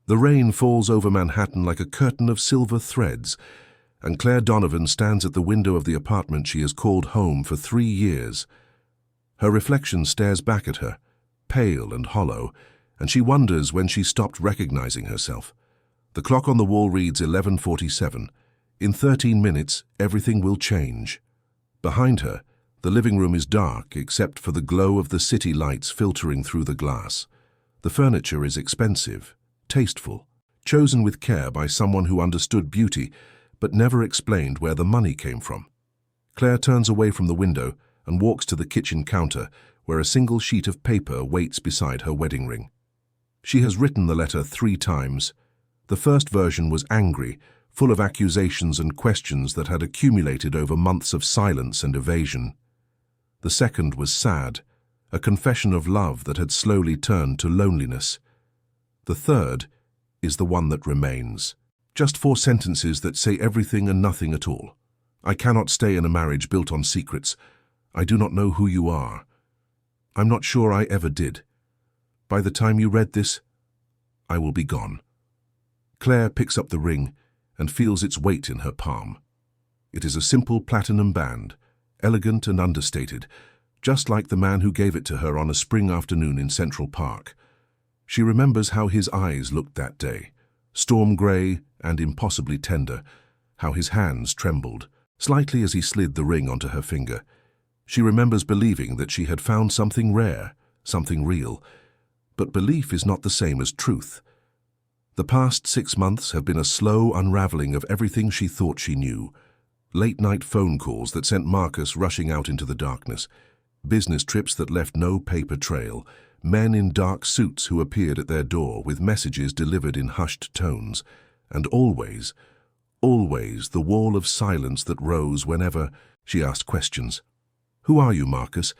The rain falls over Manhattan like a curtain of silver threads, and Claire Donovan stands at the window of the apartment she has called home for 3 years. Her reflection stares back at her, pale and hollow, and she wonders when she stopped recognizing herself. The clock on the wall reads 11:47. In 13 minutes, everything will change. Behind her, the living room is dark except for the glow of the city lights filtering through the glass. The furniture is expensive, tasteful, chosen with care by someone who understood beauty but never explained where the money came from. Claire turns away from the window and walks to the kitchen counter where a single sheet of paper waits beside her wedding ring. She has written the letter 3 times. The first version was angry, full of accusations and questions that had accumulated over months of silence and evasion. The second was sad, a confession of love that had slowly turned to loneliness. The third is the one that remains. Just 4 sentences that say everything and nothing at all. I cannot stay in a marriage built on secrets. I do not know who you are. I'm not sure I ever did. By the time you read this, I will be gone. Claire picks up the ring and feels its weight in her palm. It is a simple platinum band, elegant and understated, just like the man who gave it to her on a spring afternoon in Central Park. She remembers how his eyes looked that day, storm grey and impossibly tender, how his hands trembled, slightly as he slid the ring onto her finger. She remembers believing that she had found something rare, something real. But belief is not the same as truth. The past 6 months have been a slow unraveling of everything she thought she knew. Late-night phone calls that sent Marcus rushing out into the darkness, business trips that left no paper trail, men in dark suits who appeared at their door with messages delivered in hushed tones, and always the wall of silence that rose whenever she asked questions. Who are you, Marcus?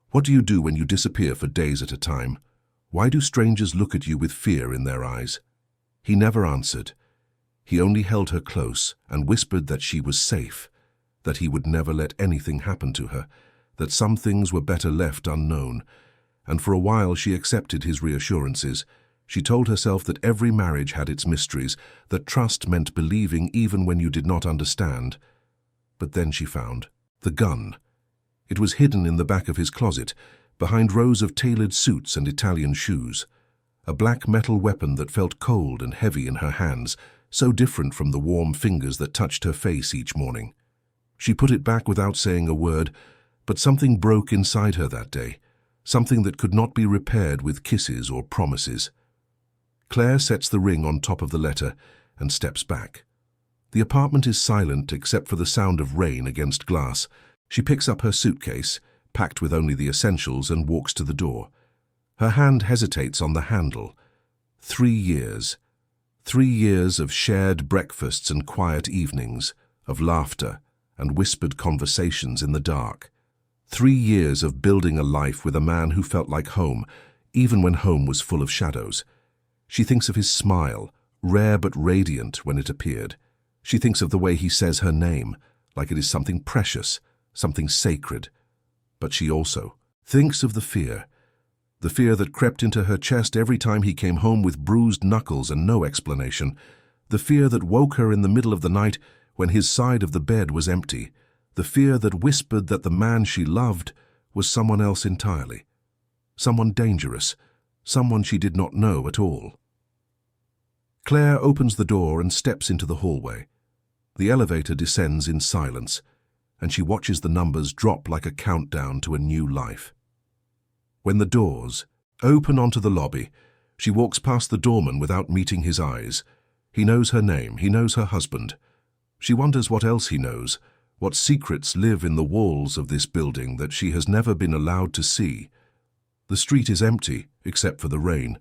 What do you do when you disappear for days at a time? Why do strangers look at you with fear in their eyes? He never answered. He only held her close and whispered that she was safe, that he would never let anything happen to her, that some things were better left unknown. And for a while she accepted his reassurances. She told herself that every marriage had its mysteries, that trust meant believing even when you did not understand. But then she found the gun. It was hidden in the back of his closet, behind rows of tailored suits and Italian shoes. A black metal weapon that felt cold and heavy in her hands, so different from the warm fingers that touched her face each morning. She put it back without saying a word, but something broke inside her that day, something that could not be repaired with kisses or promises. Claire sets the ring on top of the letter and steps back. The apartment is silent except for the sound of rain against glass. She picks up her suitcase, packed with only the essentials, and walks to the door. Her hand hesitates on the handle. 3 years. 3 years of shared breakfasts and quiet evenings, of laughter and whispered conversations in the dark. 3 years of building a life with a man who felt like home, even when home was full of shadows. She thinks of his smile, rare but radiant when it appeared. She thinks of the way he says her name, like it is something precious, something sacred. But she also thinks of the fear that crept into her chest every time he came home with bruised knuckles and no explanation, the fear that woke her in the middle of the night when his side of the bed was empty, the fear that whispered that the man she loved was someone else entirely, someone dangerous, someone she did not know at all. Claire opens the door and steps into the hallway. The elevator descends in silence, and she watches the numbers drop like a countdown to a new life. When the doors open onto the lobby, she walks past the doorman without meeting his eyes. He knows her name, he knows her husband. She wonders what else he knows, what secrets live in the walls of this building that she has never been allowed to see. The street is empty, except for the rain.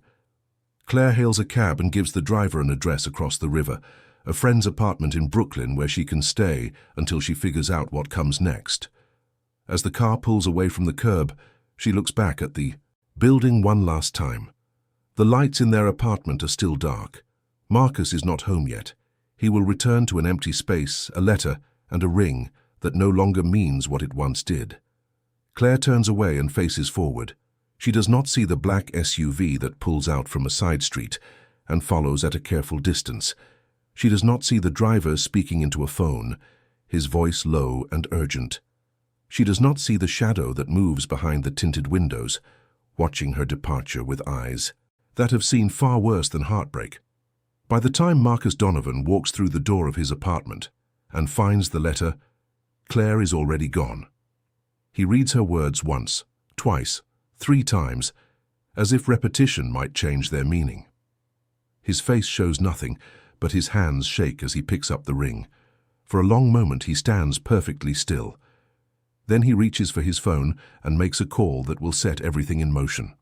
Claire hails a cab and gives the driver an address across the river, a friend's apartment in Brooklyn where she can stay until she figures out what comes next. As the car pulls away from the curb, she looks back at the building one last time. The lights in their apartment are still dark. Marcus is not home yet. He will return to an empty space, a letter, and a ring that no longer means what it once did. Claire turns away and faces forward. She does not see the black SUV that pulls out from a side street, and follows at a careful distance. She does not see the driver speaking into a phone, his voice low and urgent. She does not see the shadow that moves behind the tinted windows, watching her departure with eyes that have seen far worse than heartbreak. By the time Marcus Donovan walks through the door of his apartment and finds the letter, Claire is already gone. He reads her words once, twice, 3 times, as if repetition might change their meaning. His face shows nothing, but his hands shake as he picks up the ring. For a long moment he stands perfectly still. Then he reaches for his phone and makes a call that will set everything in motion.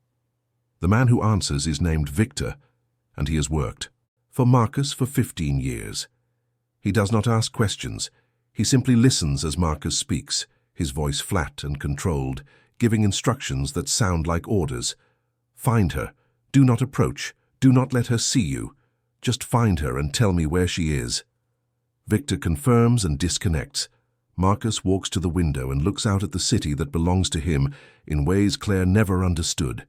The man who answers is named Victor, and he has worked for Marcus for 15 years. He does not ask questions. He simply listens as Marcus speaks, his voice flat and controlled, giving instructions that sound like orders. Find her. Do not approach. Do not let her see you. Just find her and tell me where she is. Victor confirms and disconnects. Marcus walks to the window and looks out at the city that belongs to him in ways Claire never understood.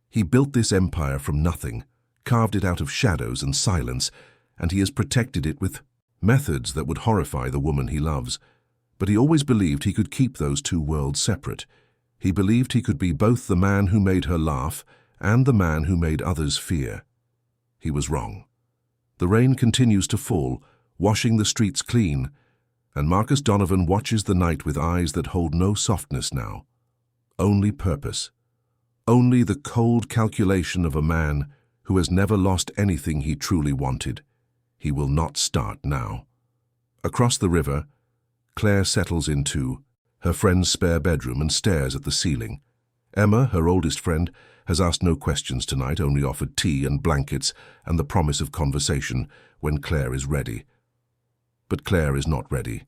He built this empire from nothing, carved it out of shadows and silence, and he has protected it with methods that would horrify the woman he loves. But he always believed he could keep those 2 worlds separate. He believed he could be both the man who made her laugh and the man who made others fear. He was wrong. The rain continues to fall, washing the streets clean, and Marcus Donovan watches the night with eyes that hold no softness now. Only purpose. Only the cold calculation of a man who has never lost anything he truly wanted. He will not start now. Across the river, Claire settles into her friend's spare bedroom and stares at the ceiling. Emma, her oldest friend, has asked no questions tonight, only offered tea and blankets and the promise of conversation when Claire is ready. But Claire is not ready.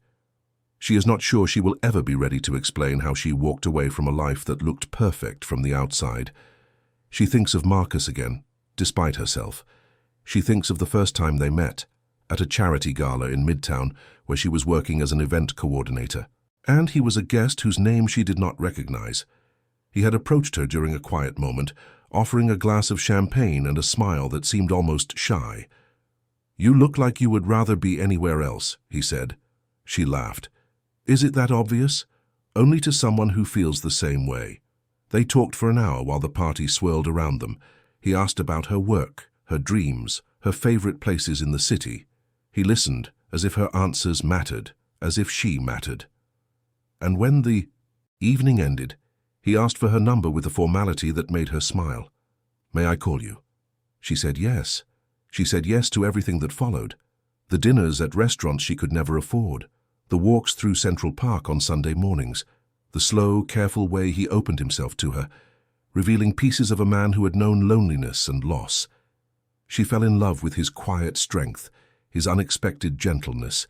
She is not sure she will ever be ready to explain how she walked away from a life that looked perfect from the outside. She thinks of Marcus again, despite herself. She thinks of the first time they met, at a charity gala in Midtown where she was working as an event coordinator. And he was a guest whose name she did not recognize. He had approached her during a quiet moment, offering a glass of champagne and a smile that seemed almost shy. "You look like you would rather be anywhere else," he said. She laughed. "Is it that obvious?" Only to someone who feels the same way. They talked for an hour while the party swirled around them. He asked about her work, her dreams, her favorite places in the city. He listened, as if her answers mattered, as if she mattered. And when the evening ended, he asked for her number with a formality that made her smile. "May I call you?" She said yes. She said yes to everything that followed. The dinners at restaurants she could never afford. The walks through Central Park on Sunday mornings. The slow, careful way he opened himself to her, revealing pieces of a man who had known loneliness and loss. She fell in love with his quiet strength, his unexpected gentleness,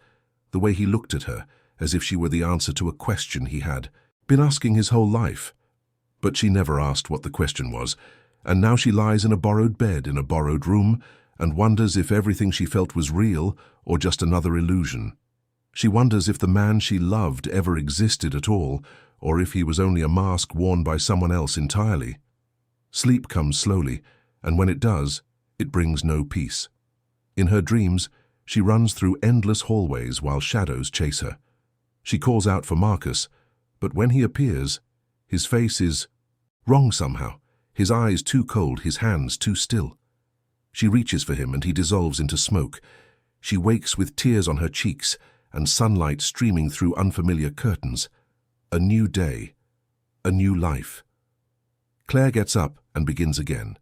the way he looked at her as if she were the answer to a question he had been asking his whole life. But she never asked what the question was, and now she lies in a borrowed bed in a borrowed room and wonders if everything she felt was real or just another illusion. She wonders if the man she loved ever existed at all, or if he was only a mask worn by someone else entirely. Sleep comes slowly, and when it does, it brings no peace. In her dreams, she runs through endless hallways while shadows chase her. She calls out for Marcus, but when he appears, his face is wrong somehow, his eyes too cold, his hands too still. She reaches for him and he dissolves into smoke. She wakes with tears on her cheeks and sunlight streaming through unfamiliar curtains. A new day, a new life. Claire gets up and begins again.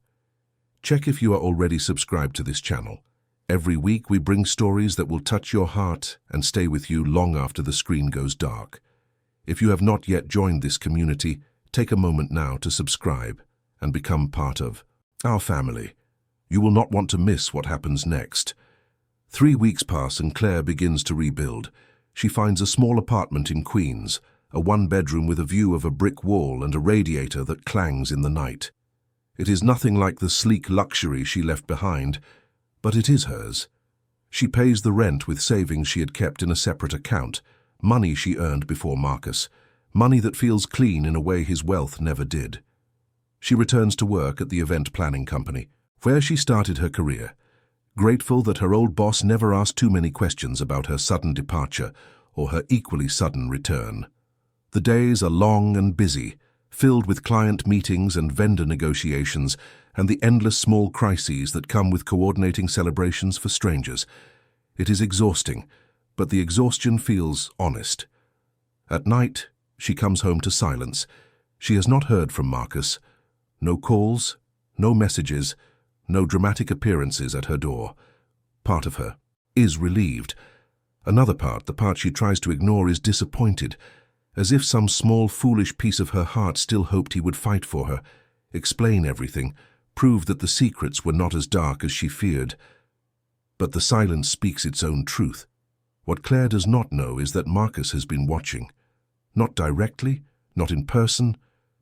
Check if you are already subscribed to this channel. Every week we bring stories that will touch your heart and stay with you long after the screen goes dark. If you have not yet joined this community, take a moment now to subscribe and become part of our family. You will not want to miss what happens next. 3 weeks pass and Claire begins to rebuild. She finds a small apartment in Queens, a 1-bedroom with a view of a brick wall and a radiator that clangs in the night. It is nothing like the sleek luxury she left behind, but it is hers. She pays the rent with savings she had kept in a separate account, money she earned before Marcus, money that feels clean in a way his wealth never did. She returns to work at the event planning company, where she started her career. grateful that her old boss never asked too many questions about her sudden departure or her equally sudden return. The days are long and busy, filled with client meetings and vendor negotiations and the endless small crises that come with coordinating celebrations for strangers. It is exhausting, but the exhaustion feels honest. At night, she comes home to silence. She has not heard from Marcus. No calls, no messages, no dramatic appearances at her door. Part of her is relieved. Another part, the part she tries to ignore, is disappointed, as if some small foolish piece of her heart still hoped he would fight for her, explain everything, prove that the secrets were not as dark as she feared. But the silence speaks its own truth. What Claire does not know is that Marcus has been watching. Not directly, not in person,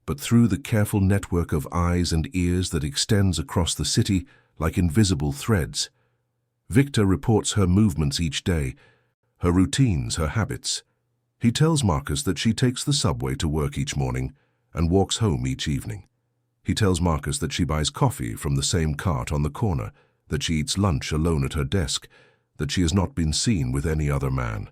but through the careful network of eyes and ears that extends across the city like invisible threads. Victor reports her movements each day, her routines, her habits. He tells Marcus that she takes the subway to work each morning and walks home each evening. He tells Marcus that she buys coffee from the same cart on the corner, that she eats lunch alone at her desk, that she has not been seen with any other man.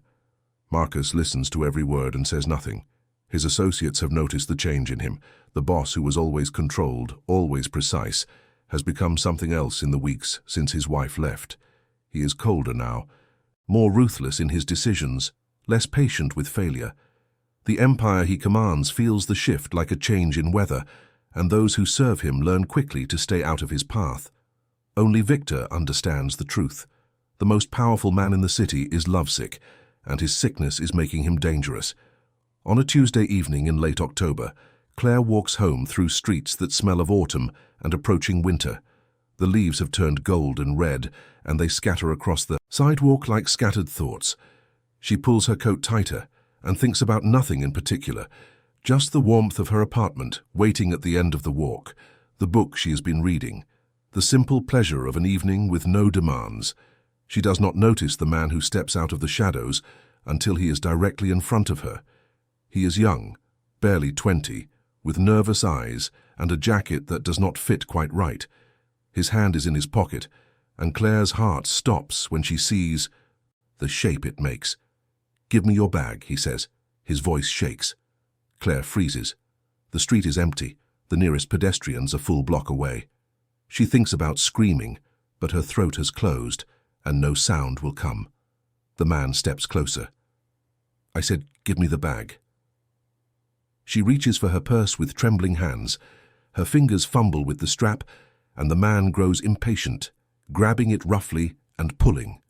Marcus listens to every word and says nothing. His associates have noticed the change in him. The boss, who was always controlled, always precise, has become something else in the weeks since his wife left. He is colder now, more ruthless in his decisions, less patient with failure. The empire he commands feels the shift like a change in weather, and those who serve him learn quickly to stay out of his path. Only Victor understands the truth. The most powerful man in the city is lovesick, and his sickness is making him dangerous. On a Tuesday evening in late October, Claire walks home through streets that smell of autumn and approaching winter. The leaves have turned gold and red, and they scatter across the sidewalk like scattered thoughts. She pulls her coat tighter and thinks about nothing in particular, just the warmth of her apartment waiting at the end of the walk, the book she has been reading, the simple pleasure of an evening with no demands. She does not notice the man who steps out of the shadows until he is directly in front of her. He is young, barely 20, with nervous eyes and a jacket that does not fit quite right. His hand is in his pocket, and Claire's heart stops when she sees the shape it makes. "Give me your bag," he says. His voice shakes. Claire freezes. The street is empty. The nearest pedestrians a full block away. She thinks about screaming, but her throat has closed, and no sound will come. The man steps closer. "I said, give me the bag." She reaches for her purse with trembling hands. Her fingers fumble with the strap, and the man grows impatient, grabbing it roughly and pulling.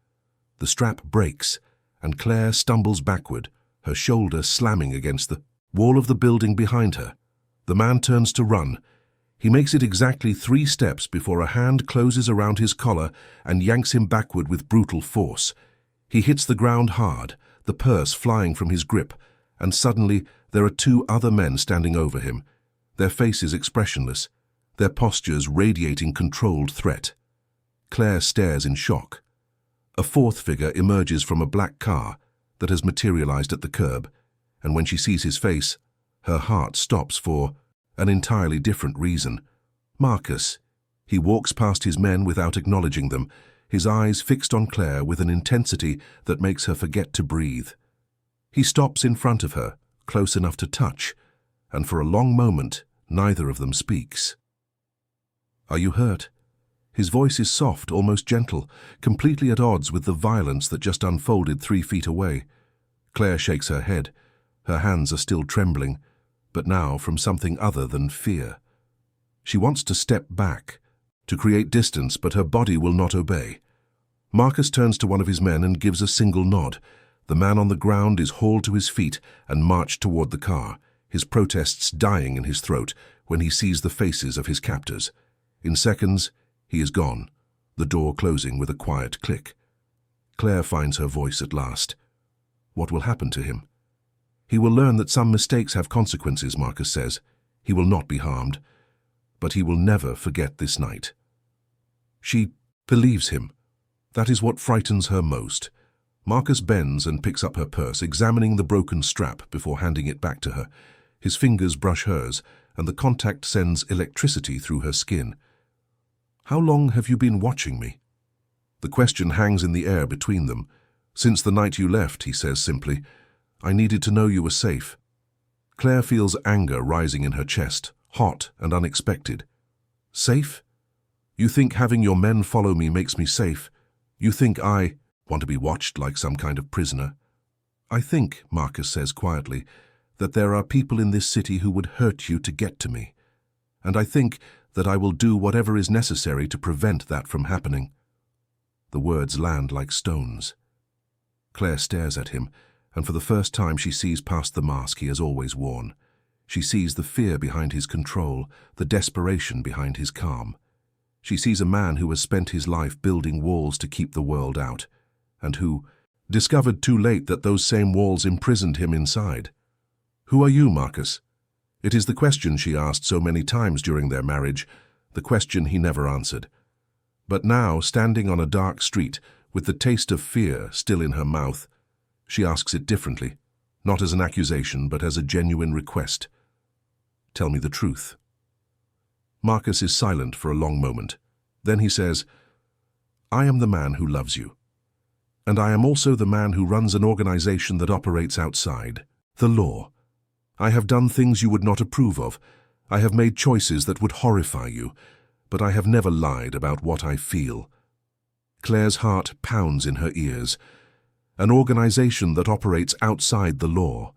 The strap breaks, and Claire stumbles backward, her shoulder slamming against the wall of the building behind her. The man turns to run. He makes it exactly 3 steps before a hand closes around his collar and yanks him backward with brutal force. He hits the ground hard, the purse flying from his grip, and suddenly there are 2 other men standing over him, their faces expressionless, their postures radiating controlled threat. Claire stares in shock. A 4th figure emerges from a black car that has materialized at the curb, and when she sees his face, her heart stops for an entirely different reason. Marcus. He walks past his men without acknowledging them, his eyes fixed on Claire with an intensity that makes her forget to breathe. He stops in front of her, close enough to touch, and for a long moment, neither of them speaks. "Are you hurt?" His voice is soft, almost gentle, completely at odds with the violence that just unfolded 3 feet away. Claire shakes her head. Her hands are still trembling, but now from something other than fear. She wants to step back, to create distance, but her body will not obey. Marcus turns to one of his men and gives a single nod. The man on the ground is hauled to his feet and marched toward the car, his protests dying in his throat when he sees the faces of his captors. In seconds, he is gone, the door closing with a quiet click. Claire finds her voice at last. What will happen to him? He will learn that some mistakes have consequences, Marcus says. He will not be harmed, but he will never forget this night. She believes him. That is what frightens her most. Marcus bends and picks up her purse, examining the broken strap before handing it back to her. His fingers brush hers, and the contact sends electricity through her skin. "How long have you been watching me?" The question hangs in the air between them. "Since the night you left," he says simply, "I needed to know you were safe." Claire feels anger rising in her chest, hot and unexpected. "Safe? You think having your men follow me makes me safe? You think I want to be watched like some kind of prisoner?" "I think," Marcus says quietly, "that there are people in this city who would hurt you to get to me. And I think that I will do whatever is necessary to prevent that from happening." The words land like stones. Claire stares at him, and for the first time she sees past the mask he has always worn. She sees the fear behind his control, the desperation behind his calm. She sees a man who has spent his life building walls to keep the world out, and who discovered too late that those same walls imprisoned him inside. "Who are you, Marcus?" It is the question she asked so many times during their marriage, the question he never answered. But now, standing on a dark street, with the taste of fear still in her mouth, she asks it differently, not as an accusation, but as a genuine request. "Tell me the truth." Marcus is silent for a long moment. Then he says, "I am the man who loves you. And I am also the man who runs an organization that operates outside the law. I have done things you would not approve of. I have made choices that would horrify you, but I have never lied about what I feel." Claire's heart pounds in her ears. An organization that operates outside the law.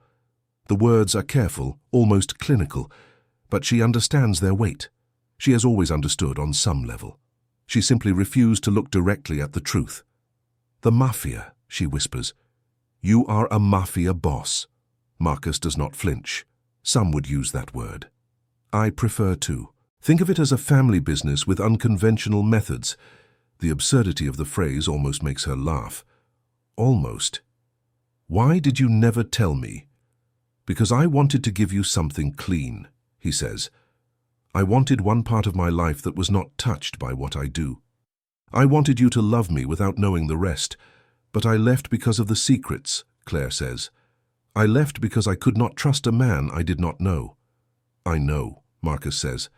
The words are careful, almost clinical, but she understands their weight. She has always understood on some level. She simply refused to look directly at the truth. "The Mafia," she whispers. "You are a Mafia boss." Marcus does not flinch. Some would use that word. I prefer to. Think of it as a family business with unconventional methods. The absurdity of the phrase almost makes her laugh. Almost. "Why did you never tell me?" "Because I wanted to give you something clean," he says. "I wanted one part of my life that was not touched by what I do. I wanted you to love me without knowing the rest, but I left because of the secrets," Claire says. "I left because I could not trust a man I did not know." "I know," Marcus says,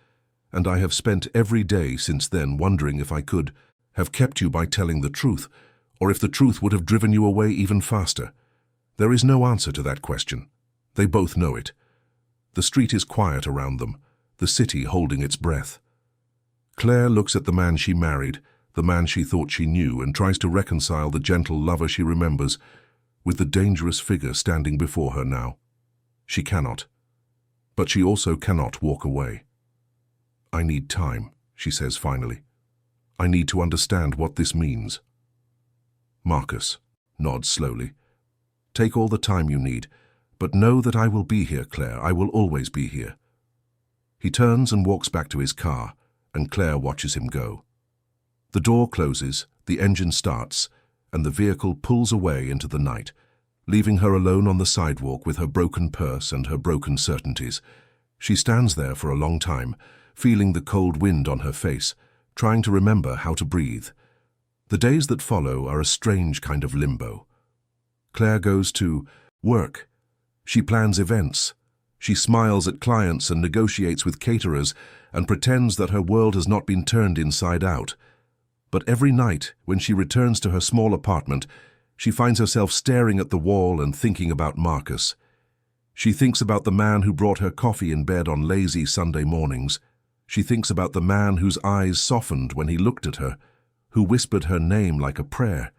"and I have spent every day since then wondering if I could have kept you by telling the truth, or if the truth would have driven you away even faster. There is no answer to that question. They both know it." The street is quiet around them, the city holding its breath. Claire looks at the man she married, the man she thought she knew, and tries to reconcile the gentle lover she remembers with the dangerous figure standing before her now. She cannot. But she also cannot walk away. "I need time," she says finally. "I need to understand what this means." Marcus nods slowly. "Take all the time you need, but know that I will be here, Claire. I will always be here." He turns and walks back to his car, and Claire watches him go. The door closes, the engine starts, and the vehicle pulls away into the night, leaving her alone on the sidewalk with her broken purse and her broken certainties. She stands there for a long time, feeling the cold wind on her face, trying to remember how to breathe. The days that follow are a strange kind of limbo. Claire goes to work. She plans events. She smiles at clients and negotiates with caterers and pretends that her world has not been turned inside out. But every night, when she returns to her small apartment, she finds herself staring at the wall and thinking about Marcus. She thinks about the man who brought her coffee in bed on lazy Sunday mornings. She thinks about the man whose eyes softened when he looked at her, who whispered her name like a prayer.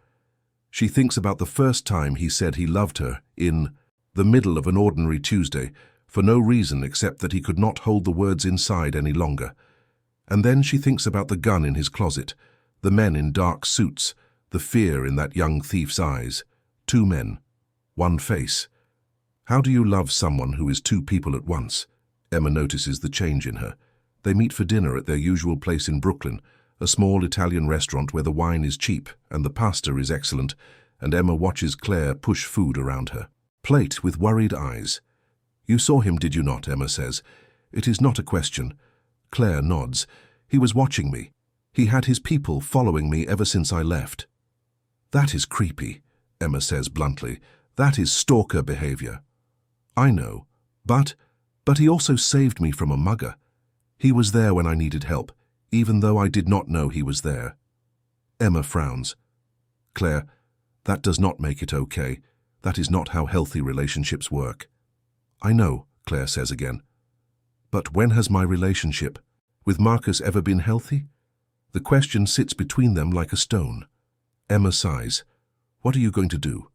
She thinks about the first time he said he loved her in the middle of an ordinary Tuesday, for no reason except that he could not hold the words inside any longer. And then she thinks about the gun in his closet, the men in dark suits, the fear in that young thief's eyes. Two men, one face. How do you love someone who is two people at once? Emma notices the change in her. They meet for dinner at their usual place in Brooklyn, a small Italian restaurant where the wine is cheap and the pasta is excellent, and Emma watches Claire push food around her plate with worried eyes. "You saw him, did you not?" Emma says. "It is not a question." Claire nods. "He was watching me. He had his people following me ever since I left." "That is creepy," Emma says bluntly. "That is stalker behavior." "I know, but he also saved me from a mugger. He was there when I needed help, even though I did not know he was there." Emma frowns. Claire, that does not make it okay. That is not how healthy relationships work. I know, Claire says again. But when has my relationship with Marcus ever been healthy? The question sits between them like a stone. Emma sighs. What are you going to do?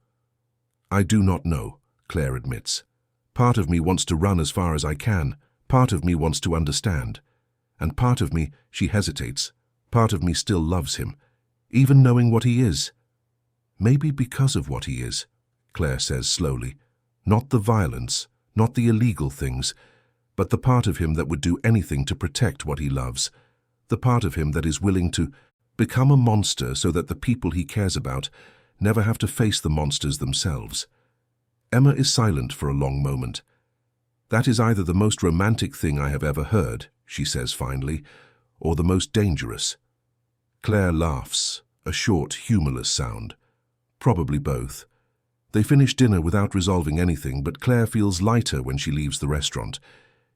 I do not know, Claire admits. Part of me wants to run as far as I can. Part of me wants to understand. And part of me, she hesitates. Part of me still loves him, even knowing what he is. Maybe because of what he is, Claire says slowly. Not the violence, not the illegal things, but the part of him that would do anything to protect what he loves. The part of him that is willing to become a monster so that the people he cares about never have to face the monsters themselves. Emma is silent for a long moment. That is either the most romantic thing I have ever heard, she says finally, or the most dangerous. Claire laughs, a short, humorless sound. Probably both. They finish dinner without resolving anything, but Claire feels lighter when she leaves the restaurant.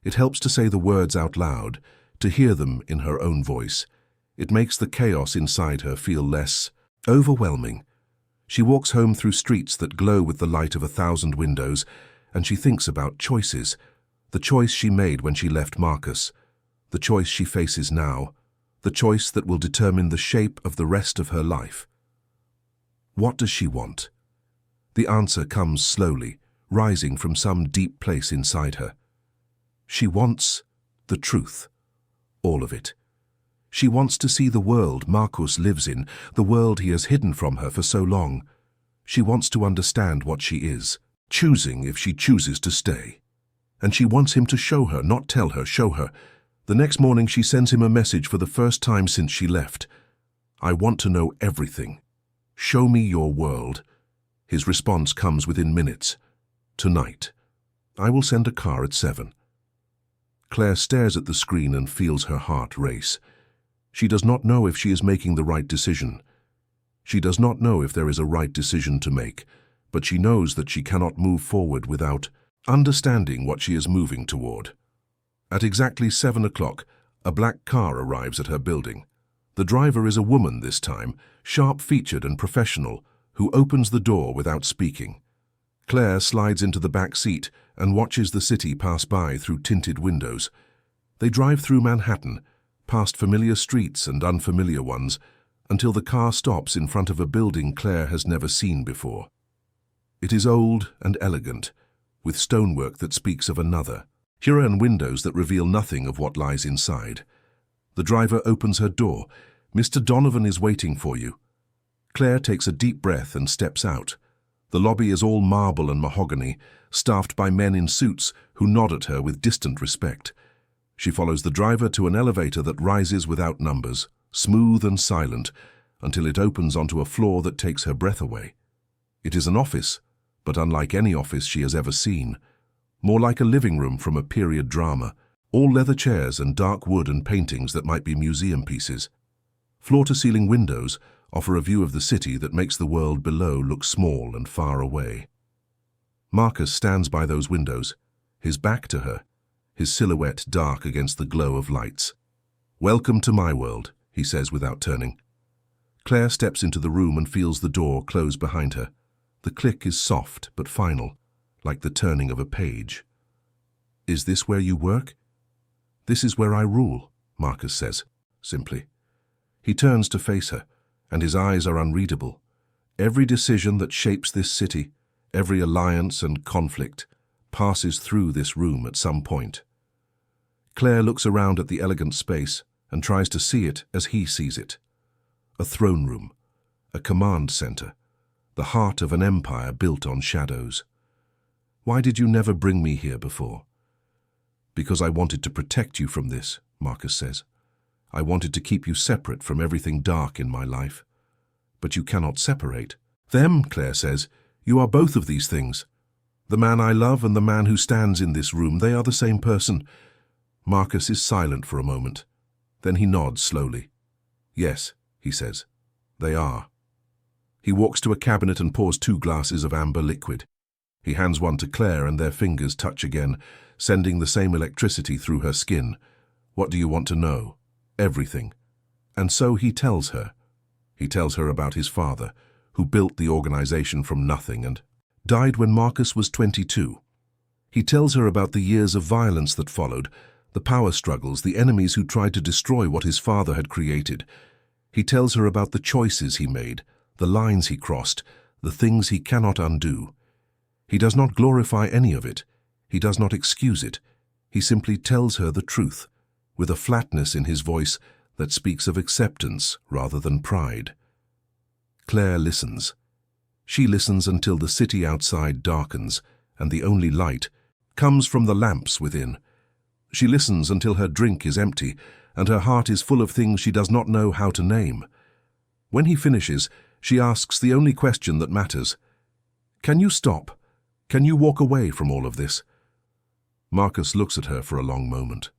It helps to say the words out loud, to hear them in her own voice. It makes the chaos inside her feel less overwhelming. She walks home through streets that glow with the light of 1,000 windows, and she thinks about choices. The choice she made when she left Marcus, the choice she faces now, the choice that will determine the shape of the rest of her life. What does she want? The answer comes slowly, rising from some deep place inside her. She wants the truth, all of it. She wants to see the world Marcus lives in, the world he has hidden from her for so long. She wants to understand what she is, choosing if she chooses to stay. And she wants him to show her, not tell her, show her. The next morning she sends him a message for the first time since she left. I want to know everything. Show me your world. His response comes within minutes. Tonight. I will send a car at 7. Claire stares at the screen and feels her heart race. She does not know if she is making the right decision. She does not know if there is a right decision to make, but she knows that she cannot move forward without understanding what she is moving toward. At exactly 7 o'clock, a black car arrives at her building. The driver is a woman this time, sharp-featured and professional, who opens the door without speaking. Claire slides into the back seat and watches the city pass by through tinted windows. They drive through Manhattan, past familiar streets and unfamiliar ones, until the car stops in front of a building Claire has never seen before. It is old and elegant, with stonework that speaks of another. Here are windows that reveal nothing of what lies inside. The driver opens her door. Mr. Donovan is waiting for you. Claire takes a deep breath and steps out. The lobby is all marble and mahogany, staffed by men in suits who nod at her with distant respect. She follows the driver to an elevator that rises without numbers, smooth and silent, until it opens onto a floor that takes her breath away. It is an office, but unlike any office she has ever seen. More like a living room from a period drama, all leather chairs and dark wood and paintings that might be museum pieces. Floor-to-ceiling windows offer a view of the city that makes the world below look small and far away. Marcus stands by those windows, his back to her, his silhouette dark against the glow of lights. "Welcome to my world," he says without turning. Claire steps into the room and feels the door close behind her. The click is soft but final, like the turning of a page. "Is this where you work?" "This is where I rule," Marcus says, simply. He turns to face her, and his eyes are unreadable. Every decision that shapes this city, every alliance and conflict, passes through this room at some point. Claire looks around at the elegant space and tries to see it as he sees it. A throne room, a command center, the heart of an empire built on shadows. "Why did you never bring me here before?" "Because I wanted to protect you from this," Marcus says. "I wanted to keep you separate from everything dark in my life. But you cannot separate them," Claire says. "You are both of these things. The man I love and the man who stands in this room, they are the same person." Marcus is silent for a moment. Then he nods slowly. "Yes," he says, "they are." He walks to a cabinet and pours 2 glasses of amber liquid. He hands one to Claire and their fingers touch again, sending the same electricity through her skin. "What do you want to know?" "Everything." And so he tells her. He tells her about his father, who built the organization from nothing and died when Marcus was 22. He tells her about the years of violence that followed, the power struggles, the enemies who tried to destroy what his father had created. He tells her about the choices he made, the lines he crossed, the things he cannot undo. He does not glorify any of it. He does not excuse it. He simply tells her the truth, with a flatness in his voice that speaks of acceptance rather than pride. Claire listens. She listens until the city outside darkens, and the only light comes from the lamps within. She listens until her drink is empty, and her heart is full of things she does not know how to name. When he finishes, she asks the only question that matters. Can you stop? Can you walk away from all of this? Marcus looks at her for a long moment.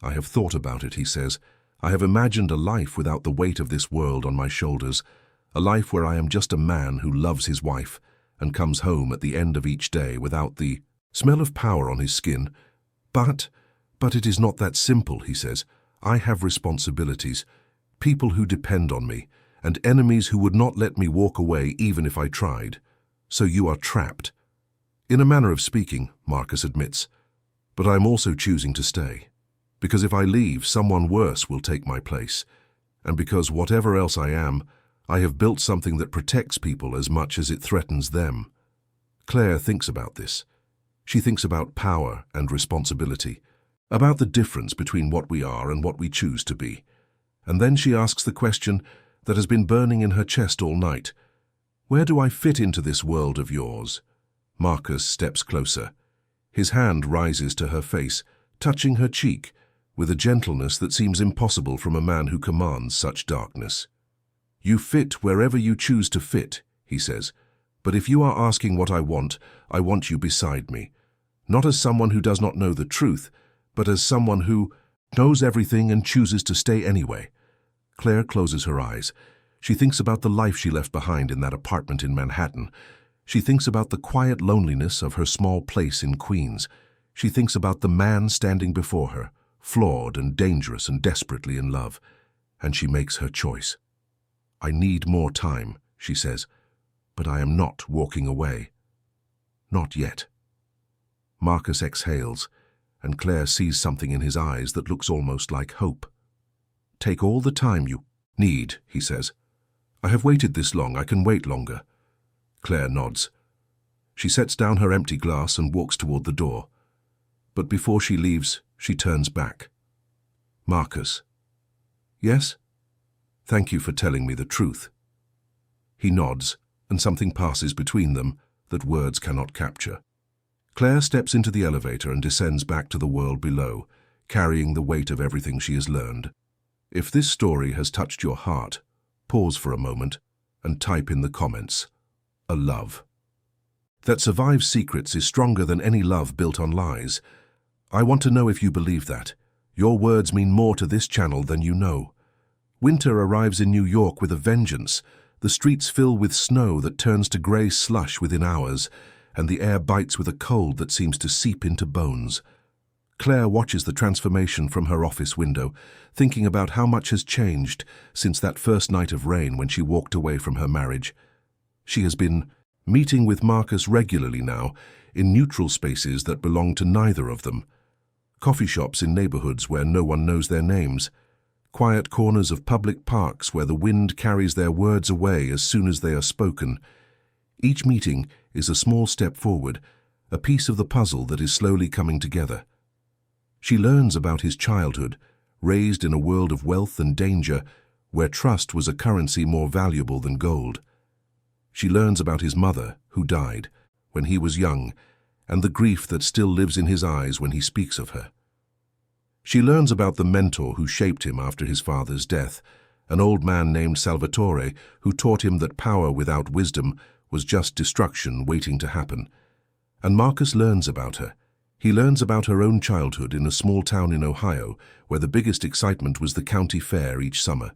I have thought about it, he says. I have imagined a life without the weight of this world on my shoulders, a life where I am just a man who loves his wife and comes home at the end of each day without the smell of power on his skin. But it is not that simple, he says. I have responsibilities, people who depend on me, and enemies who would not let me walk away even if I tried. So you are trapped. In a manner of speaking, Marcus admits, but I am also choosing to stay. Because if I leave, someone worse will take my place. And because whatever else I am, I have built something that protects people as much as it threatens them. Claire thinks about this. She thinks about power and responsibility, about the difference between what we are and what we choose to be. And then she asks the question that has been burning in her chest all night. Where do I fit into this world of yours? Marcus steps closer. His hand rises to her face, touching her cheek, with a gentleness that seems impossible from a man who commands such darkness. You fit wherever you choose to fit, he says, but if you are asking what I want you beside me. Not as someone who does not know the truth, but as someone who knows everything and chooses to stay anyway. Claire closes her eyes. She thinks about the life she left behind in that apartment in Manhattan. She thinks about the quiet loneliness of her small place in Queens. She thinks about the man standing before her, flawed and dangerous and desperately in love. And she makes her choice. I need more time, she says, but I am not walking away. Not yet. Marcus exhales, and Claire sees something in his eyes that looks almost like hope. Take all the time you need, he says. I have waited this long, I can wait longer. Claire nods. She sets down her empty glass and walks toward the door. But before she leaves, she turns back. Marcus. Yes? Thank you for telling me the truth. He nods, and something passes between them that words cannot capture. Claire steps into the elevator and descends back to the world below, carrying the weight of everything she has learned. If this story has touched your heart, pause for a moment and type in the comments, a love. That survives secrets is stronger than any love built on lies. I want to know if you believe that. Your words mean more to this channel than you know. Winter arrives in New York with a vengeance. The streets fill with snow that turns to grey slush within hours, and the air bites with a cold that seems to seep into bones. Claire watches the transformation from her office window, thinking about how much has changed since that first night of rain when she walked away from her marriage. She has been meeting with Marcus regularly now, in neutral spaces that belong to neither of them. Coffee shops in neighborhoods where no one knows their names. Quiet corners of public parks where the wind carries their words away as soon as they are spoken. Each meeting is a small step forward, a piece of the puzzle that is slowly coming together. She learns about his childhood, raised in a world of wealth and danger, where trust was a currency more valuable than gold. She learns about his mother, who died when he was young, and the grief that still lives in his eyes when he speaks of her. She learns about the mentor who shaped him after his father's death, an old man named Salvatore who taught him that power without wisdom was just destruction waiting to happen. And Marcus learns about her. He learns about her own childhood in a small town in Ohio, where the biggest excitement was the county fair each summer.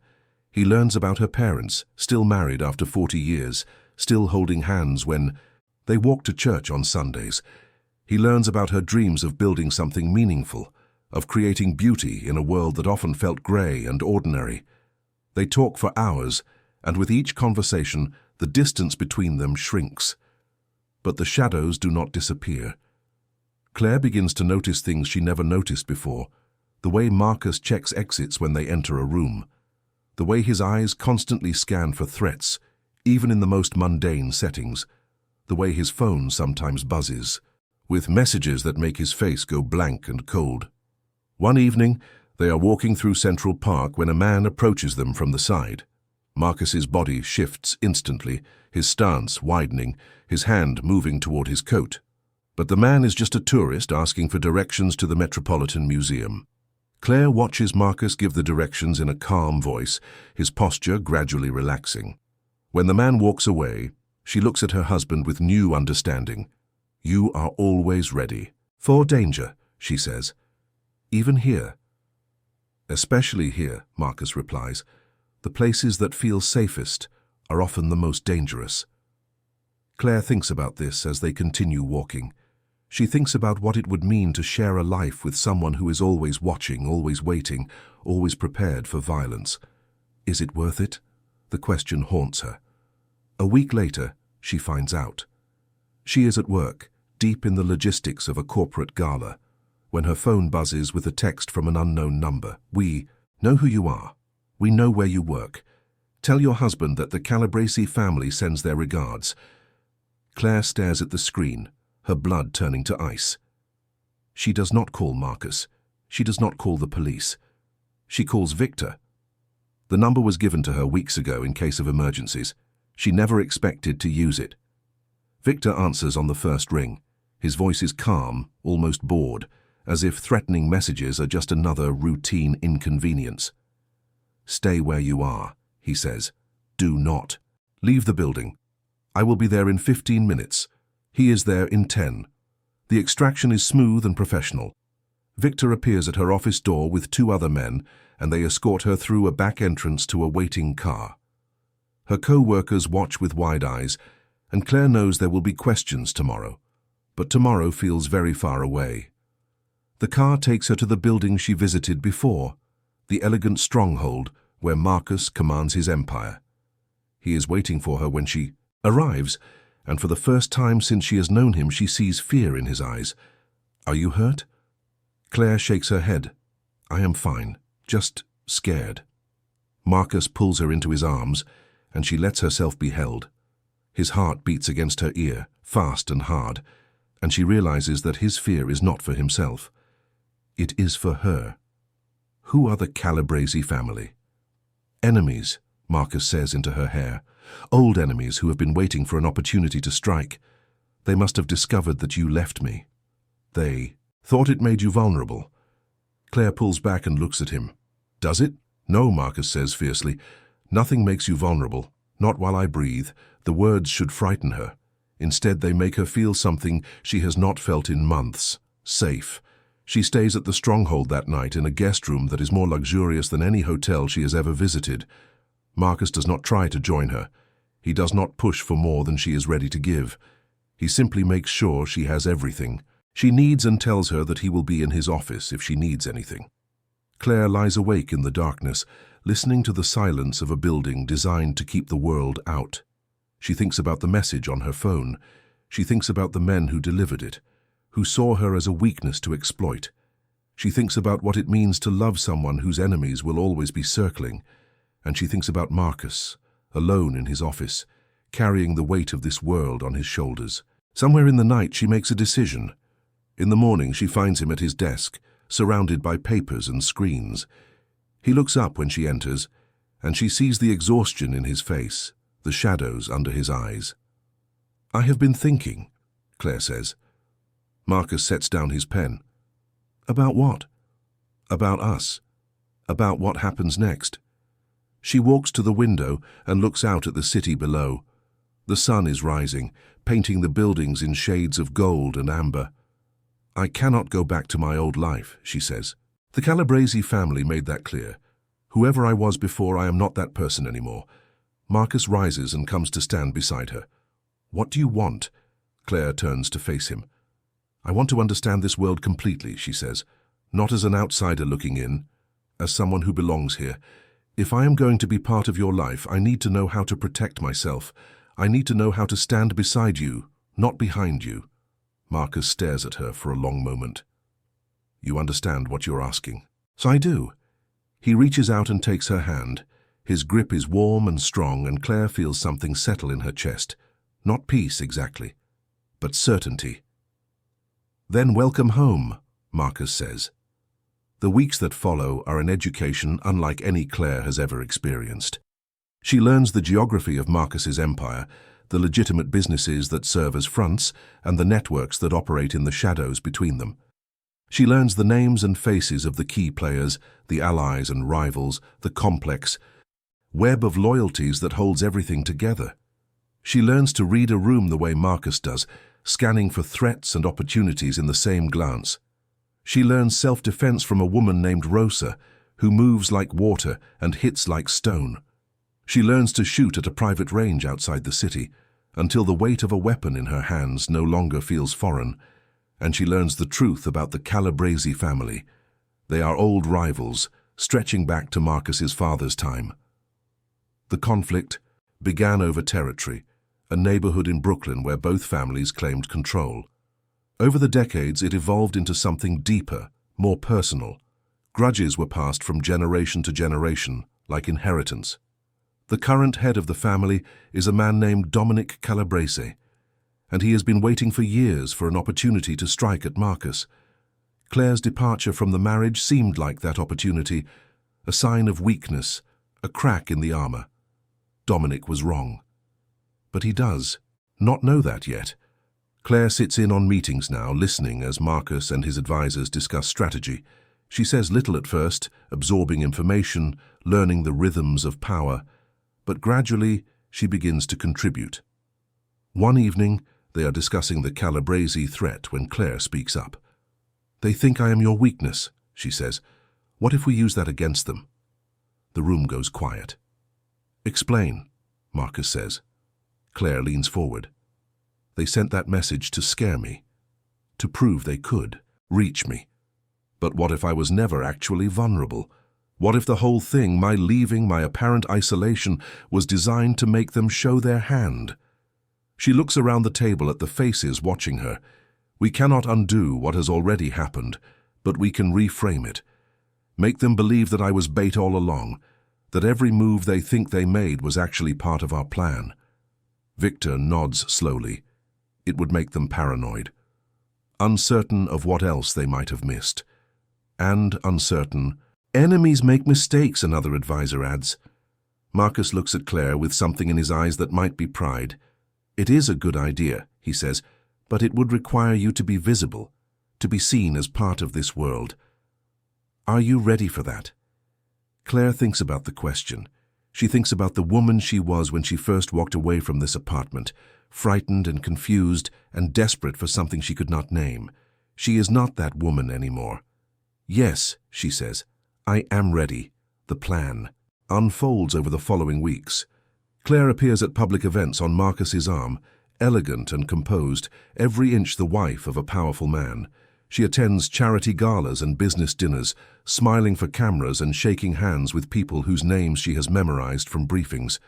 He learns about her parents, still married after 40 years, still holding hands when they walked to church on Sundays. He learns about her dreams of building something meaningful, of creating beauty in a world that often felt grey and ordinary. They talk for hours, and with each conversation, The distance between them shrinks. But the shadows do not disappear. Claire begins to notice things she never noticed before. The way Marcus checks exits when they enter a room. The way his eyes constantly scan for threats, even in the most mundane settings. The way his phone sometimes buzzes, with messages that make his face go blank and cold. One evening, they are walking through Central Park when a man approaches them from the side. Marcus's body shifts instantly, his stance widening, his hand moving toward his coat. But the man is just a tourist asking for directions to the Metropolitan Museum. Claire watches Marcus give the directions in a calm voice, his posture gradually relaxing. When the man walks away, she looks at her husband with new understanding. "You are always ready. For danger," she says. "Even here." "Especially here," Marcus replies. "The places that feel safest are often the most dangerous." Claire thinks about this as they continue walking. She thinks about what it would mean to share a life with someone who is always watching, always waiting, always prepared for violence. Is it worth it? The question haunts her. A week later, she finds out. She is at work, deep in the logistics of a corporate gala, when her phone buzzes with a text from an unknown number. "We know who you are. We know where you work. Tell your husband that the Calabresi family sends their regards." Claire stares at the screen, her blood turning to ice. She does not call Marcus. She does not call the police. She calls Victor. The number was given to her weeks ago in case of emergencies. She never expected to use it. Victor answers on the first ring. His voice is calm, almost bored, as if threatening messages are just another routine inconvenience. "Stay where you are," he says. "Do not. Leave the building. I will be there in 15 minutes. He is there in 10. The extraction is smooth and professional." Victor appears at her office door with 2 other men, and they escort her through a back entrance to a waiting car. Her co-workers watch with wide eyes, and Claire knows there will be questions tomorrow. But tomorrow feels very far away. The car takes her to the building she visited before, the elegant stronghold where Marcus commands his empire. He is waiting for her when she arrives, and for the first time since she has known him, she sees fear in his eyes. "Are you hurt?" Claire shakes her head. "I am fine, just scared." Marcus pulls her into his arms, and she lets herself be held. His heart beats against her ear, fast and hard, and she realizes that his fear is not for himself. It is for her. Who are the Calabresi family? "Enemies," Marcus says into her hair. "Old enemies who have been waiting for an opportunity to strike. They must have discovered that you left me. They thought it made you vulnerable." Claire pulls back and looks at him. "Does it?" "No," Marcus says fiercely. "Nothing makes you vulnerable. Not while I breathe." The words should frighten her. Instead, they make her feel something she has not felt in months. Safe. She stays at the stronghold that night in a guest room that is more luxurious than any hotel she has ever visited. Marcus does not try to join her. He does not push for more than she is ready to give. He simply makes sure she has everything she needs and tells her that he will be in his office if she needs anything. Claire lies awake in the darkness, listening to the silence of a building designed to keep the world out. She thinks about the message on her phone. She thinks about the men who delivered it, who saw her as a weakness to exploit. She thinks about what it means to love someone whose enemies will always be circling. And she thinks about Marcus, alone in his office, carrying the weight of this world on his shoulders. Somewhere in the night she makes a decision. In the morning she finds him at his desk, surrounded by papers and screens. He looks up when she enters, and she sees the exhaustion in his face, the shadows under his eyes. "I have been thinking," Claire says. Marcus sets down his pen. "About what?" "About us. About what happens next." She walks to the window and looks out at the city below. The sun is rising, painting the buildings in shades of gold and amber. "I cannot go back to my old life," she says. "The Calabresi family made that clear. Whoever I was before, I am not that person anymore." Marcus rises and comes to stand beside her. "What do you want?" Claire turns to face him. "I want to understand this world completely," she says, "not as an outsider looking in, as someone who belongs here. If I am going to be part of your life, I need to know how to protect myself. I need to know how to stand beside you, not behind you. Marcus stares at her for a long moment. You understand what you're asking? So I do. He reaches out and takes her hand. His grip is warm and strong, and Claire feels something settle in her chest. Not peace, exactly, but certainty. Then welcome home, Marcus says. The weeks that follow are an education unlike any Claire has ever experienced. She learns the geography of Marcus's empire, the legitimate businesses that serve as fronts, and the networks that operate in the shadows between them. She learns the names and faces of the key players, the allies and rivals, the complex web of loyalties that holds everything together. She learns to read a room the way Marcus does, scanning for threats and opportunities in the same glance. She learns self-defense from a woman named Rosa, who moves like water and hits like stone. She learns to shoot at a private range outside the city, until the weight of a weapon in her hands no longer feels foreign, and she learns the truth about the Calabrese family. They are old rivals, stretching back to Marcus's father's time. The conflict began over territory, a neighborhood in Brooklyn where both families claimed control. Over the decades, it evolved into something deeper, more personal. Grudges were passed from generation to generation, like inheritance. The current head of the family is a man named Dominic Calabrese, and he has been waiting for years for an opportunity to strike at Marcus. Claire's departure from the marriage seemed like that opportunity, a sign of weakness, a crack in the armor. Dominic was wrong. But he does not know that yet. Claire sits in on meetings now, listening as Marcus and his advisors discuss strategy. She says little at first, absorbing information, learning the rhythms of power, but gradually she begins to contribute. One evening, they are discussing the Calabrese threat when Claire speaks up. They think I am your weakness, she says. What if we use that against them? The room goes quiet. Explain, Marcus says. Claire leans forward. They sent that message to scare me, to prove they could reach me. But what if I was never actually vulnerable? What if the whole thing, my leaving, my apparent isolation, was designed to make them show their hand? She looks around the table at the faces watching her. We cannot undo what has already happened, but we can reframe it. Make them believe that I was bait all along, that every move they think they made was actually part of our plan. Victor nods slowly. It would make them paranoid, uncertain of what else they might have missed. And uncertain, enemies make mistakes, another advisor adds. Marcus looks at Claire with something in his eyes that might be pride. It is a good idea, he says, but it would require you to be visible, to be seen as part of this world. Are you ready for that? Claire thinks about the question. She thinks about the woman she was when she first walked away from this apartment, frightened and confused and desperate for something she could not name. She is not that woman anymore. Yes, she says, I am ready. The plan unfolds over the following weeks. Claire appears at public events on Marcus's arm, elegant and composed, every inch the wife of a powerful man. She attends charity galas and business dinners, smiling for cameras and shaking hands with people whose names she has memorized from briefings.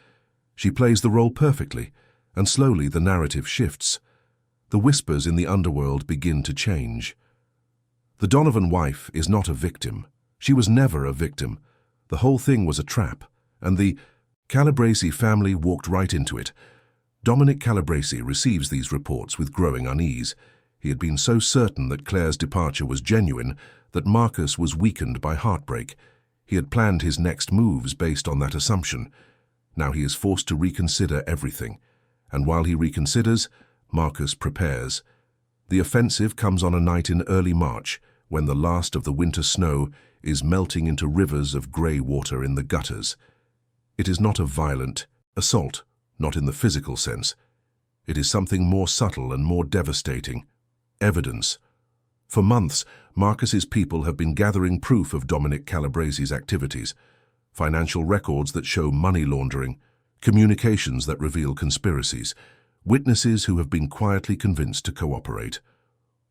She plays the role perfectly, and slowly the narrative shifts. The whispers in the underworld begin to change. The Donovan wife is not a victim. She was never a victim. The whole thing was a trap, and the Calabrese family walked right into it. Dominic Calabrese receives these reports with growing unease. He had been so certain that Claire's departure was genuine that Marcus was weakened by heartbreak. He had planned his next moves based on that assumption. Now he is forced to reconsider everything. And while he reconsiders, Marcus prepares. The offensive comes on a night in early March, when the last of the winter snow is melting into rivers of grey water in the gutters. It is not a violent assault, not in the physical sense. It is something more subtle and more devastating. Evidence. For months, Marcus's people have been gathering proof of Dominic Calabrese's activities, financial records that show money laundering, communications that reveal conspiracies, witnesses who have been quietly convinced to cooperate.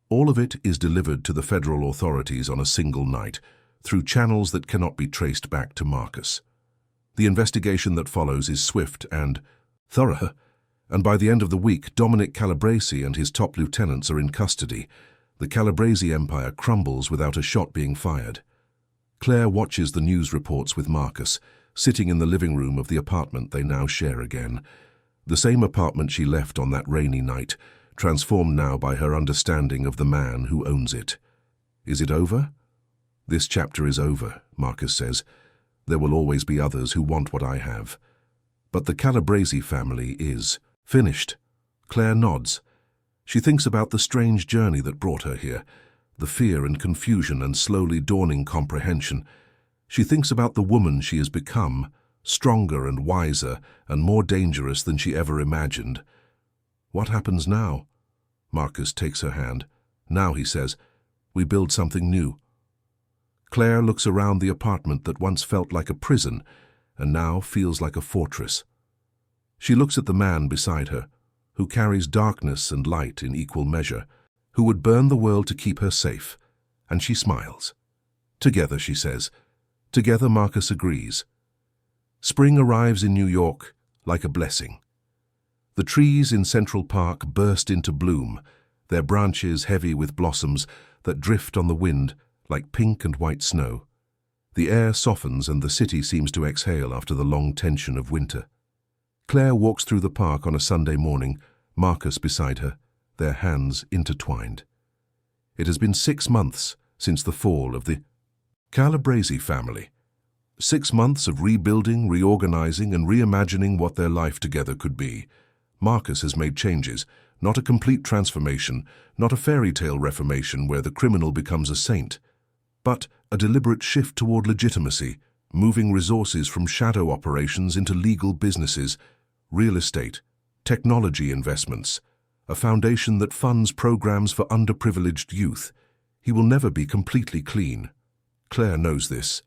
All of it is delivered to the federal authorities on a single night, through channels that cannot be traced back to Marcus. The investigation that follows is swift and thorough, And by the end of the week, Dominic Calabresi and his top lieutenants are in custody. The Calabresi empire crumbles without a shot being fired. Claire watches the news reports with Marcus, sitting in the living room of the apartment they now share again. The same apartment she left on that rainy night, transformed now by her understanding of the man who owns it. Is it over? This chapter is over, Marcus says. There will always be others who want what I have. But the Calabresi family is finished. Claire nods. She thinks about the strange journey that brought her here, the fear and confusion and slowly dawning comprehension. She thinks about the woman she has become, stronger and wiser and more dangerous than she ever imagined. What happens now? Marcus takes her hand. Now, he says, we build something new. Claire looks around the apartment that once felt like a prison and now feels like a fortress. She looks at the man beside her, who carries darkness and light in equal measure, who would burn the world to keep her safe, and she smiles. Together, she says. Together, Marcus agrees. Spring arrives in New York like a blessing. The trees in Central Park burst into bloom, their branches heavy with blossoms that drift on the wind like pink and white snow. The air softens and the city seems to exhale after the long tension of winter. Claire walks through the park on a Sunday morning, Marcus beside her, their hands intertwined. It has been 6 months since the fall of the Calabresi family. 6 months of rebuilding, reorganizing, and reimagining what their life together could be. Marcus has made changes, not a complete transformation, not a fairy tale reformation where the criminal becomes a saint, but a deliberate shift toward legitimacy, moving resources from shadow operations into legal businesses, real estate, technology investments, a foundation that funds programs for underprivileged youth. He will never be completely clean. Claire knows this.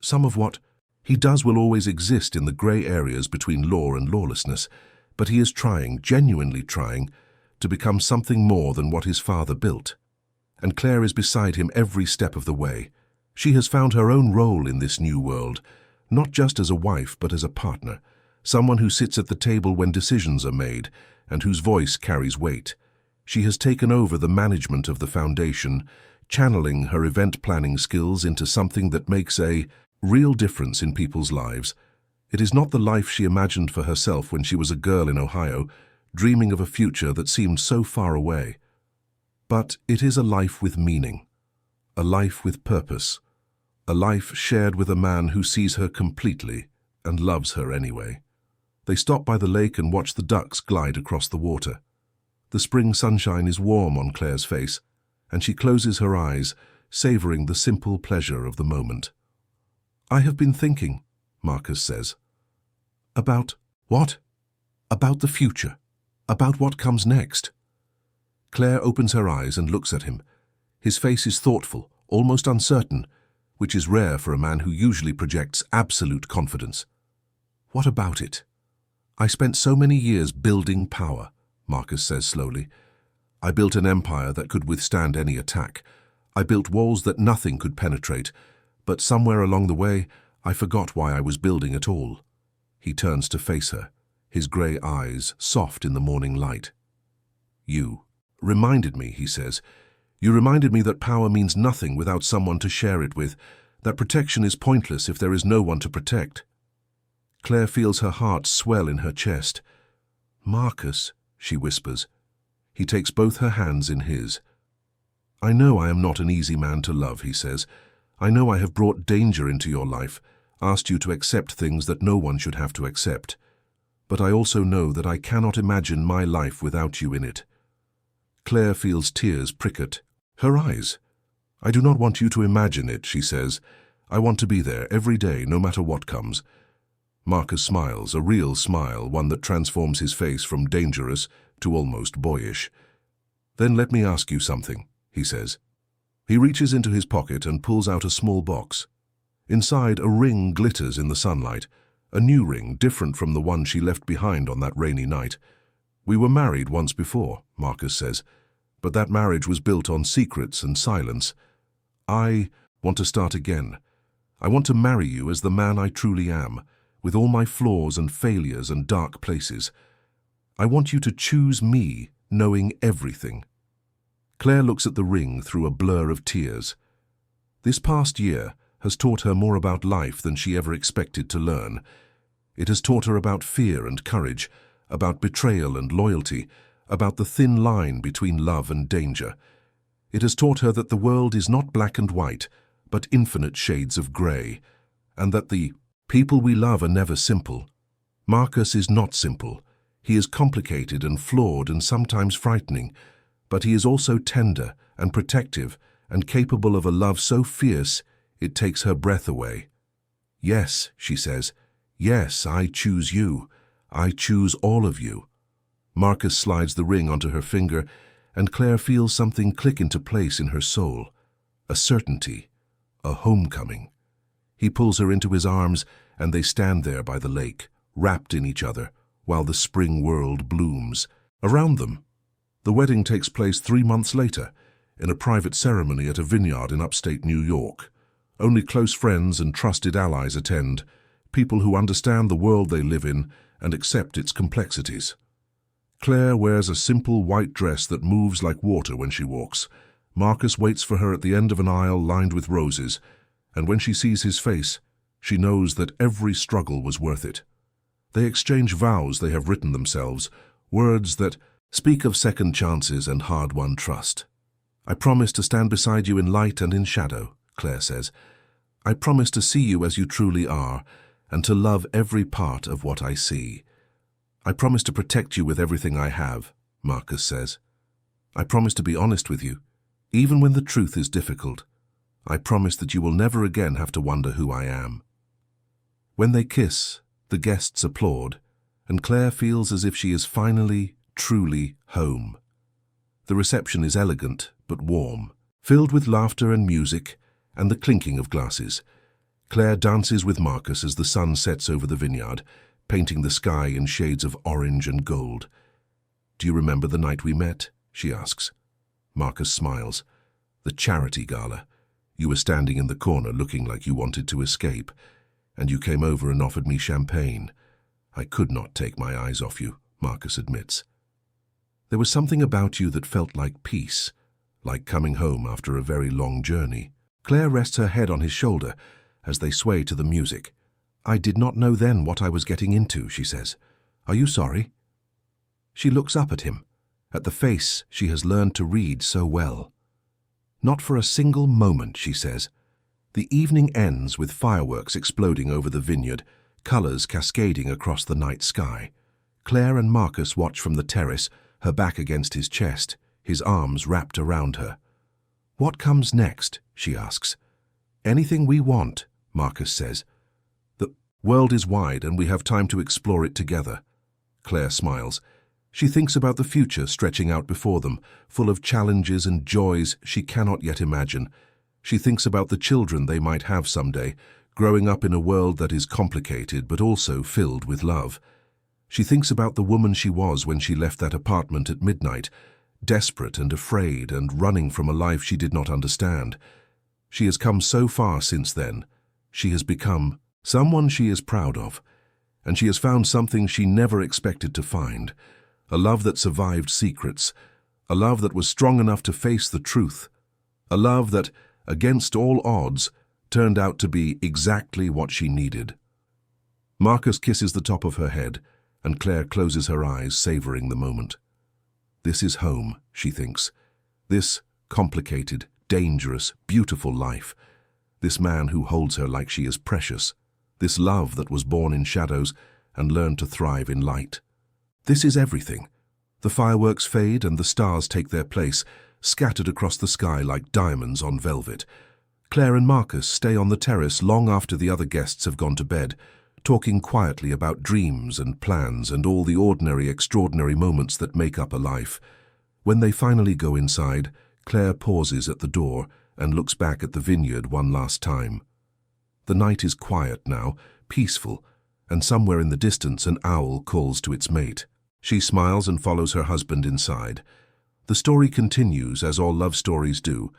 Some of what he does will always exist in the grey areas between law and lawlessness, but he is trying, genuinely trying, to become something more than what his father built. And Claire is beside him every step of the way. She has found her own role in this new world, not just as a wife but as a partner, someone who sits at the table when decisions are made and whose voice carries weight. She has taken over the management of the foundation, channeling her event planning skills into something that makes a real difference in people's lives. It is not the life she imagined for herself when she was a girl in Ohio, dreaming of a future that seemed so far away. But it is a life with meaning, a life with purpose, a life shared with a man who sees her completely and loves her anyway. They stop by the lake and watch the ducks glide across the water. The spring sunshine is warm on Claire's face, and she closes her eyes, savoring the simple pleasure of the moment. I have been thinking, Marcus says. About what? About the future, about what comes next. Claire opens her eyes and looks at him. His face is thoughtful, almost uncertain, which is rare for a man who usually projects absolute confidence. What about it? I spent so many years building power, Marcus says slowly. I built an empire that could withstand any attack. I built walls that nothing could penetrate, but somewhere along the way, I forgot why I was building at all. He turns to face her, his grey eyes soft in the morning light. You reminded me, he says. You reminded me that power means nothing without someone to share it with, that protection is pointless if there is no one to protect. Claire feels her heart swell in her chest. Marcus, she whispers. He takes both her hands in his. I know I am not an easy man to love, he says. I know I have brought danger into your life, asked you to accept things that no one should have to accept. But I also know that I cannot imagine my life without you in it. Claire feels tears prick at her eyes. I do not want you to imagine it, she says. I want to be there every day, no matter what comes. Marcus smiles, a real smile, one that transforms his face from dangerous to almost boyish. Then let me ask you something, he says. He reaches into his pocket and pulls out a small box. Inside, a ring glitters in the sunlight, a new ring different from the one she left behind on that rainy night. We were married once before, Marcus says, but that marriage was built on secrets and silence. I want to start again. I want to marry you as the man I truly am, with all my flaws and failures and dark places. I want you to choose me, knowing everything. Claire looks at the ring through a blur of tears. This past year has taught her more about life than she ever expected to learn. It has taught her about fear and courage, about betrayal and loyalty, about the thin line between love and danger. It has taught her that the world is not black and white, but infinite shades of grey, and that the people we love are never simple. Marcus is not simple. He is complicated and flawed and sometimes frightening, but he is also tender and protective and capable of a love so fierce it takes her breath away. Yes, she says, yes, I choose you. I choose all of you. Marcus slides the ring onto her finger, and Claire feels something click into place in her soul. A certainty, a homecoming. He pulls her into his arms, and they stand there by the lake, wrapped in each other, while the spring world blooms. Around them, the wedding takes place 3 months later, in a private ceremony at a vineyard in upstate New York. Only close friends and trusted allies attend, people who understand the world they live in and accept its complexities. Claire wears a simple white dress that moves like water when she walks. Marcus waits for her at the end of an aisle lined with roses, and when she sees his face, she knows that every struggle was worth it. They exchange vows they have written themselves, words that speak of second chances and hard-won trust. I promise to stand beside you in light and in shadow, Claire says. I promise to see you as you truly are, and to love every part of what I see. I promise to protect you with everything I have, Marcus says. I promise to be honest with you, even when the truth is difficult. I promise that you will never again have to wonder who I am. When they kiss, the guests applaud, and Claire feels as if she is finally, truly home. The reception is elegant but warm, filled with laughter and music and the clinking of glasses. Claire dances with Marcus as the sun sets over the vineyard, painting the sky in shades of orange and gold. Do you remember the night we met? She asks. Marcus smiles. The charity gala. You were standing in the corner looking like you wanted to escape, and you came over and offered me champagne. I could not take my eyes off you, Marcus admits. There was something about you that felt like peace, like coming home after a very long journey. Claire rests her head on his shoulder as they sway to the music. I did not know then what I was getting into, she says. Are you sorry? She looks up at him, at the face she has learned to read so well. Not for a single moment, she says. The evening ends with fireworks exploding over the vineyard, colors cascading across the night sky. Claire and Marcus watch from the terrace, her back against his chest, his arms wrapped around her. What comes next? She asks. Anything we want, Marcus says. The world is wide and we have time to explore it together. Claire smiles. She thinks about the future stretching out before them, full of challenges and joys she cannot yet imagine. She thinks about the children they might have someday, growing up in a world that is complicated but also filled with love. She thinks about the woman she was when she left that apartment at midnight, desperate and afraid and running from a life she did not understand. She has come so far since then. She has become someone she is proud of, and she has found something she never expected to find, a love that survived secrets, a love that was strong enough to face the truth, a love that, against all odds, turned out to be exactly what she needed. Marcus kisses the top of her head, and Claire closes her eyes, savoring the moment. This is home, she thinks. This complicated, dangerous, beautiful life. This man who holds her like she is precious. This love that was born in shadows and learned to thrive in light. This is everything. The fireworks fade and the stars take their place, scattered across the sky like diamonds on velvet. Claire and Marcus stay on the terrace long after the other guests have gone to bed, talking quietly about dreams and plans and all the ordinary, extraordinary moments that make up a life. When they finally go inside, Claire pauses at the door and looks back at the vineyard one last time. The night is quiet now, peaceful, and somewhere in the distance an owl calls to its mate. She smiles and follows her husband inside. The story continues, as all love stories do.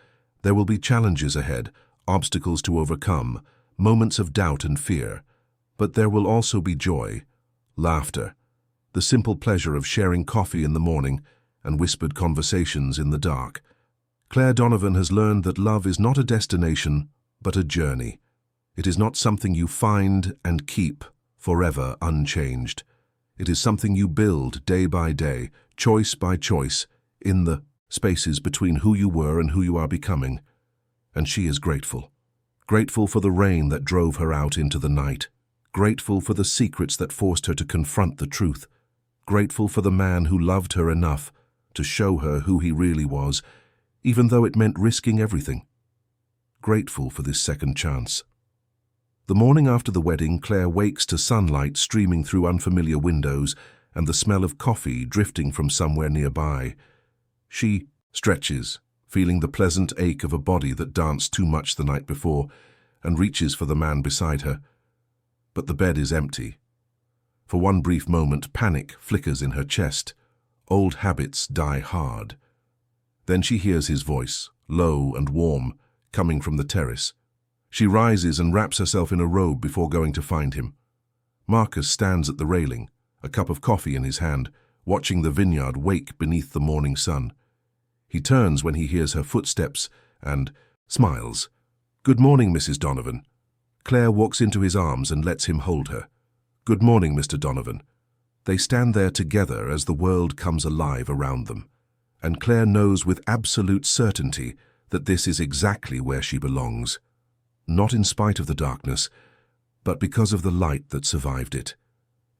There will be challenges ahead, obstacles to overcome, moments of doubt and fear. But there will also be joy, laughter, the simple pleasure of sharing coffee in the morning and whispered conversations in the dark. Claire Donovan has learned that love is not a destination, but a journey. It is not something you find and keep forever unchanged. It is something you build day by day, choice by choice, in the spaces between who you were and who you are becoming. And she is grateful. Grateful for the rain that drove her out into the night. Grateful for the secrets that forced her to confront the truth. Grateful for the man who loved her enough to show her who he really was, even though it meant risking everything. Grateful for this second chance. The morning after the wedding, Claire wakes to sunlight streaming through unfamiliar windows and the smell of coffee drifting from somewhere nearby. She stretches, feeling the pleasant ache of a body that danced too much the night before, and reaches for the man beside her. But the bed is empty. For one brief moment, panic flickers in her chest. Old habits die hard. Then she hears his voice, low and warm, coming from the terrace. She rises and wraps herself in a robe before going to find him. Marcus stands at the railing, a cup of coffee in his hand, watching the vineyard wake beneath the morning sun. He turns when he hears her footsteps and smiles. "Good morning, Mrs. Donovan." Claire walks into his arms and lets him hold her. "Good morning, Mr. Donovan." They stand there together as the world comes alive around them. And Claire knows with absolute certainty that this is exactly where she belongs. Not in spite of the darkness, but because of the light that survived it.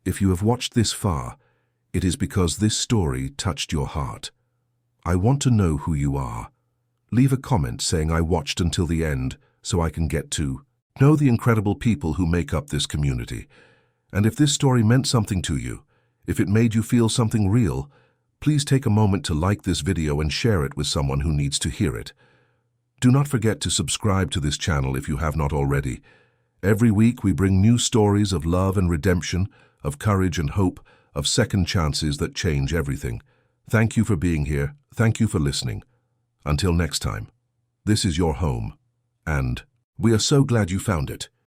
If you have watched this far, it is because this story touched your heart. I want to know who you are. Leave a comment saying I watched until the end so I can get to know the incredible people who make up this community. And if this story meant something to you, if it made you feel something real, please take a moment to like this video and share it with someone who needs to hear it. Do not forget to subscribe to this channel if you have not already. Every week we bring new stories of love and redemption, of courage and hope, of second chances that change everything. Thank you for being here. Thank you for listening. Until next time, this is your home, and we are so glad you found it.